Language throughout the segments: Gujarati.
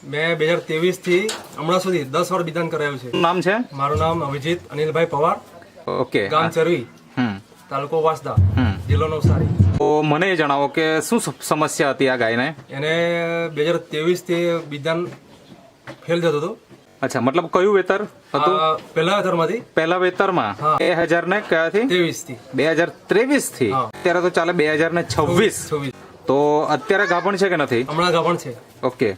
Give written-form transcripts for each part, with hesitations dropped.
મેં 2023 થી હમણાં સુધી 10 વાર બિદાન કરાયું છે. નામ છે? મારું નામ અભિજીત અનિલભાઈ પવાર, ઓકે. ગામ ચરવી, તાલુકો વાંસદા, જિલ્લો નવસારી. તો મને એ જણાવો કે શું સમસ્યા હતી આ ગાયને? એને 2023 થી બિદાન ફેલ થતું હતું. અચ્છા, મતલબ કયું વેતર હતું? પહેલા વેતરમાંથી પહેલા વેતરમાં 2000 ને કયાથી? 23 થી 2023 થી. અત્યારે તો ચાલે 2026. તો અત્યારે ગાભણ છે કે નથી? હમણાં ગાભણ છે. ઓકે.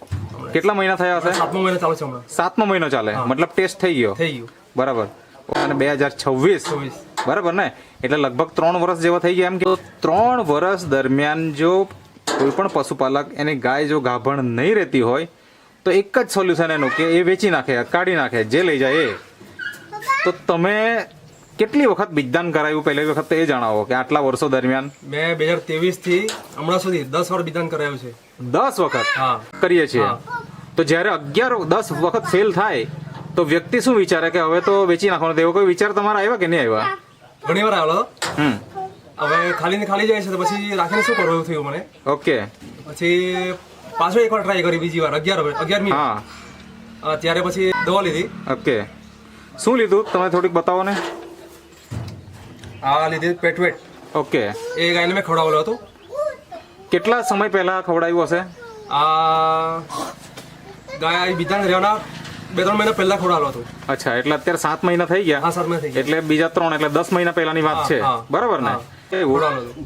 કેટલા મહિના થયા હશે? 7મો મહિનો ચાલુ છે હમણાં. 7મો મહિનો ચાલે, મતલબ ટેસ્ટ થઈ ગયો. બરાબર. અને 2026 બરાબર ને, એટલે લગભગ 3 વર્ષ જેવા થઈ ગયા. એમ કે 3 વર્ષ દરમિયાન જો કોઈ પણ પશુપાલક એની ગાય જો ગાભણ નહીં રહેતી હોય તો એક જ સોલ્યુશન એનું કે એ વેચી નાખે, કાઢી નાખે, જે લઈ જાય એ. તો તમે કેટલી વખત બીજદાન કરાયું પહેલી વખત એ જણાવો કે આટલા વર્ષો દરમિયાન? મેં 2023 થી હમણાં સુધી 10 વાર બીજદાન કરાયું છે. 10 વખત કરીએ છીએ. તો જ્યારે 10 વખત ફેલ થાય તો વ્યક્તિ શું વિચારે કે હવે તો વેચી નાખવાનો? એવો કોઈ વિચાર તમારા આવ્યા કે નહીં આવ્યા? ઘણી વાર આવેલો. હવે ખાલી ને ખાલી જાય છે તો પછી રાખીને શું કરવું થયું મને. ઓકે. પછી પાછો એકવાર ટ્રાય કરી, બીજી વાર 11મી. ત્યારે પછી દવા લીધી. ઓકે. શું લીધું તમે થોડીક બતાવો ને. આ લીધી પેટવેટ. ઓકે. એ ગાયને મેં ખવડાવેલો હતો. કેટલા સમય પહેલા ખવડાવ્યું હશે? આ ગાય બીજા રહેવાના 2-3 મહિના પહેલા ખવડાવેલો હતો. અચ્છા, એટલે અત્યારે 7 મહિના થઈ ગયા. 7 મહિના થઈ ગયા. એટલે બીજા 3 એટલે 10 મહિના પહેલાની વાત છે. બરાબર ને?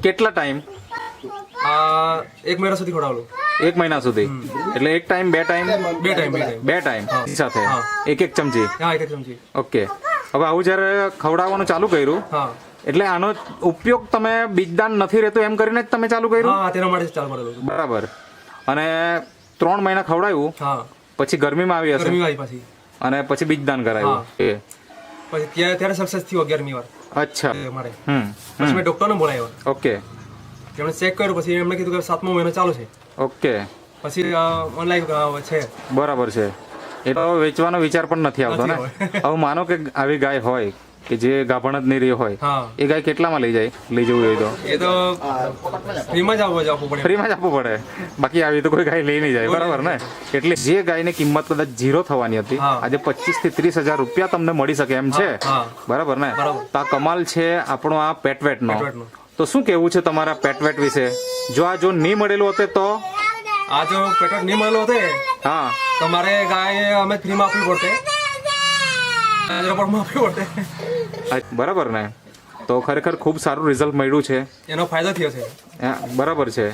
કેટલા ટાઈમ? 1 મહિના સુધી ખવડાવેલો. 1 મહિના સુધી. એટલે એક ટાઈમ, બે ટાઈમ? બે ટાઈમ સાથે એક ચમચી. એક ચમચી. ઓકે. હવે આવું જયારે ખવડાવવાનું ચાલુ કર્યું એટલે આનો ઉપયોગ તમે બીજદાન નથી રહેતું એમ કરીને જ તમે ચાલુ કર્યું? તેના માટે ચાલુ કરેલું. બરાબર. અને 3 મહિના ખવડાવ્યું, પછી ગરમીમાં આવી હશે અને પછી બીજદાન કરાવ્યું. પછી ત્યારે સક્સેસ થયો 11મી વાર. અચ્છા. મારે પછી મેં ડોક્ટરને બોલાવ્યો. ઓકે. તેમણે ચેક કર્યું, પછી એમણે કીધું કે 7મો મહિનો ચાલુ છે. ઓકે. પછી ઓનલાઈન છે. બરાબર છે. એ તો વેચવાનો વિચાર પણ નથી આવતો ને. હવે માનો કે આવી ગાય હોય કે જે ગાભણ જ નહીં રહી હોય, એ ગાય કેટલામાં લઈ જવું હોય તો? એ તો ફ્રીમાં જ આપવું પડે. ફ્રીમાં જ આપવું પડે. બાકી આવી તો કોઈ ગાય લઈ નહીં જાય. બરાબર ને? એટલે જે ગાયની કિંમત કદાચ 0 થવાની હતી, આજે 25 થી 30 હજાર રૂપિયા તમને મળી શકે એમ છે. બરાબર ને? તો આ કમાલ છે આપણો આ પેટવેટ નો. તો શું કેવું છે તમારા પેટવેટ વિશે? જો નહીં મળેલું હોતે તો? આ જો પેટવેટ નહીં મળેલું હોતે તમારે ગાય અમે ફ્રીમાં આપવી પડતે. બરાબર ને? તો ખરેખર ખૂબ સારું રિઝલ્ટ મળ્યું છે. એનો ફાયદો થયો છે. બરાબર છે.